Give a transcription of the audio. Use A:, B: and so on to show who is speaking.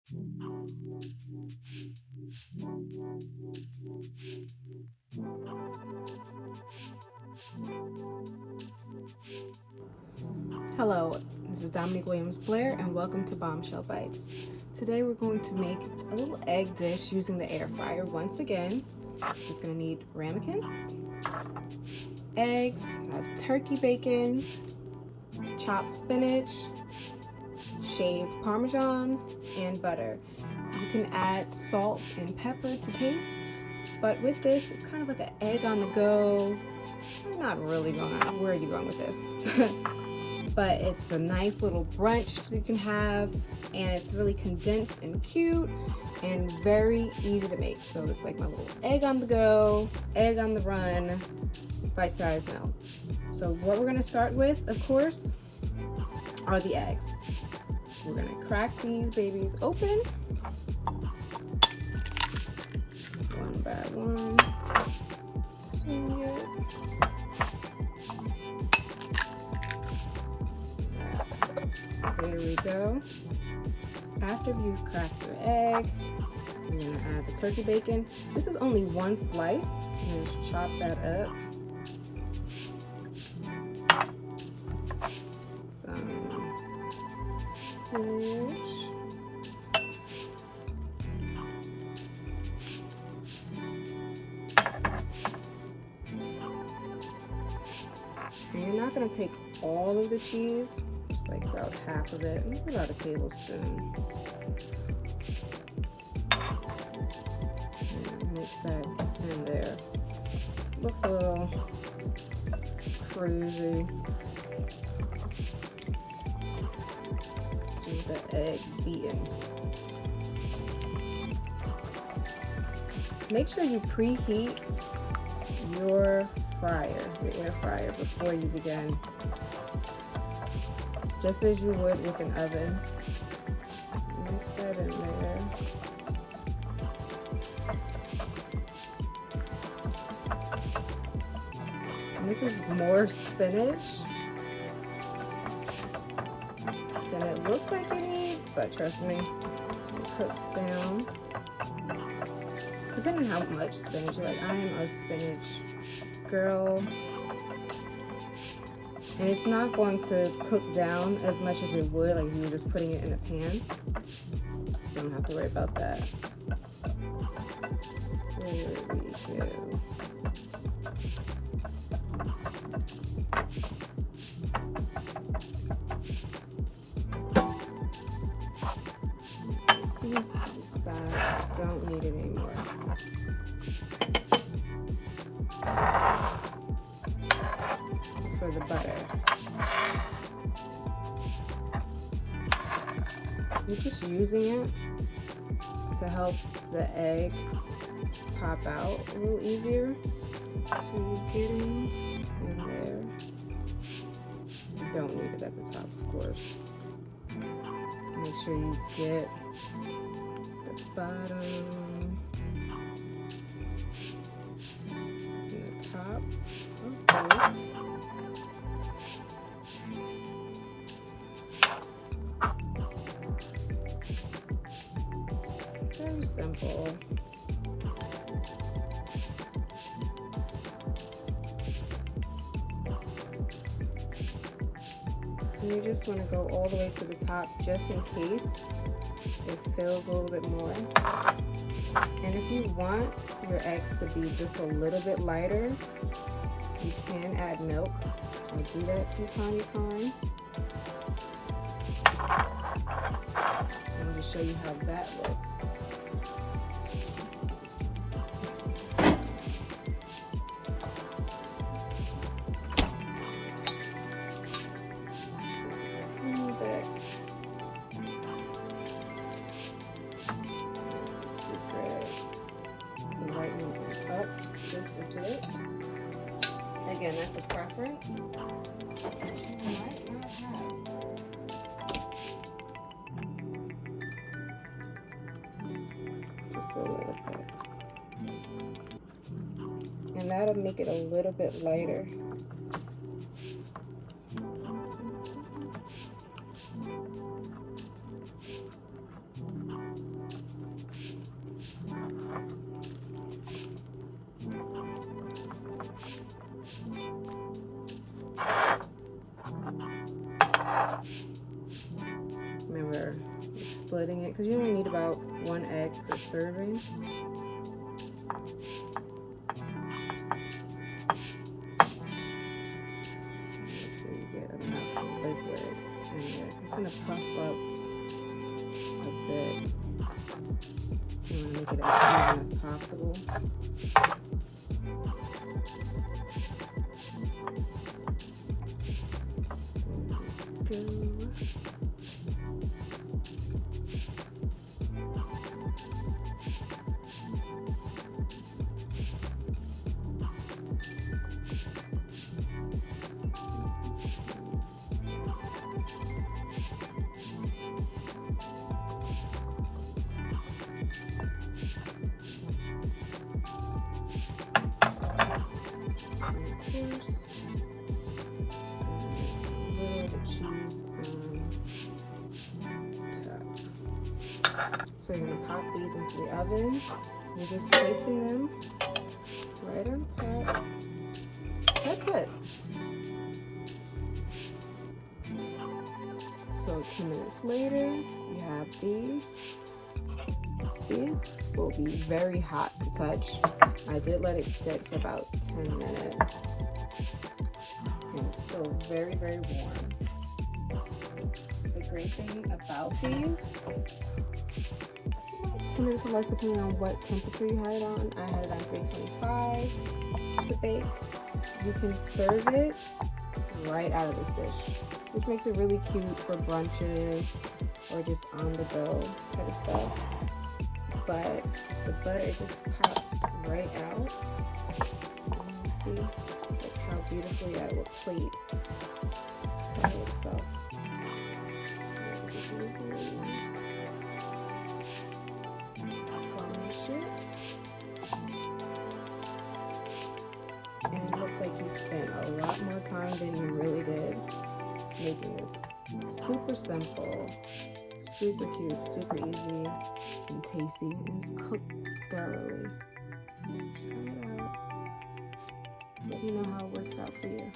A: Hello, this is Williams-Blair and welcome to Bombshell Bytes. Today we're going to make a little egg dish using the air fryer once again. It's going to need ramekins, eggs, I have turkey bacon, chopped spinach, shaved Parmesan, and butter. You can add salt and pepper to taste, but with this, it's kind of like an egg on the go. Not really going on. Where are you going with this? But it's a nice little brunch you can have, and it's really condensed and cute and very easy to make. So it's like my little egg on the go, egg on the run, bite-sized meal. So what we're gonna start with, of course, are the eggs. We're gonna crack these babies open, one by one. Swing it. There we go. After you've cracked your egg, you're gonna add the turkey bacon. This is only one slice. And just chop that up. Some spinach. And you're not gonna take all of the cheese. Like about half of it, maybe about a tablespoon. And mix that in there. Looks a little cruisy. Just the egg beaten. Make sure you preheat your air fryer, before you begin. Just as you would with an oven. Mix that in there. And this is more spinach than it looks like it needs, but trust me, it cooks down. Depending on how much spinach you like. I am a spinach girl. And it's not going to cook down as much as it would, like if you were just putting it in a pan. You don't have to worry about that. There we go. This side, don't need it anymore. For the butter. You're just using it to help the eggs pop out a little easier. So you're getting in there. You don't need it at the top, of course. Make sure you get the bottom and the top. Okay. Very simple. And you just want to go all the way to the top just in case it fills a little bit more. And if you want your eggs to be just a little bit lighter, you can add milk. I do that from time to time. I'll just show you how that looks. Again, that's a preference. You might not have. Just a little bit. And that'll make it a little bit lighter. splitting it, because you only need about 1 egg per serving. Make sure you get enough liquid in there. It's going to puff up a bit. You want to make it as even as possible. So you're going to pop these into the oven. You're just placing them right on top. That's it. So 2 minutes later, you have these. These will be very hot to touch. I did let it sit for about 10 minutes. And it's still very, very warm. The great thing about these, 2 minutes or less depending on what temperature you had it on. I had it on 325 to bake. You can serve it right out of this dish, which makes it really cute for brunches or just on the go type of stuff. But the butter just pops right out. And you see like how beautifully that will plate by itself. And it looks like you spent a lot more time than you really did making this. Super simple, super cute, super easy, and tasty, and it's cooked thoroughly. Try it out. Let me know how it works out for you.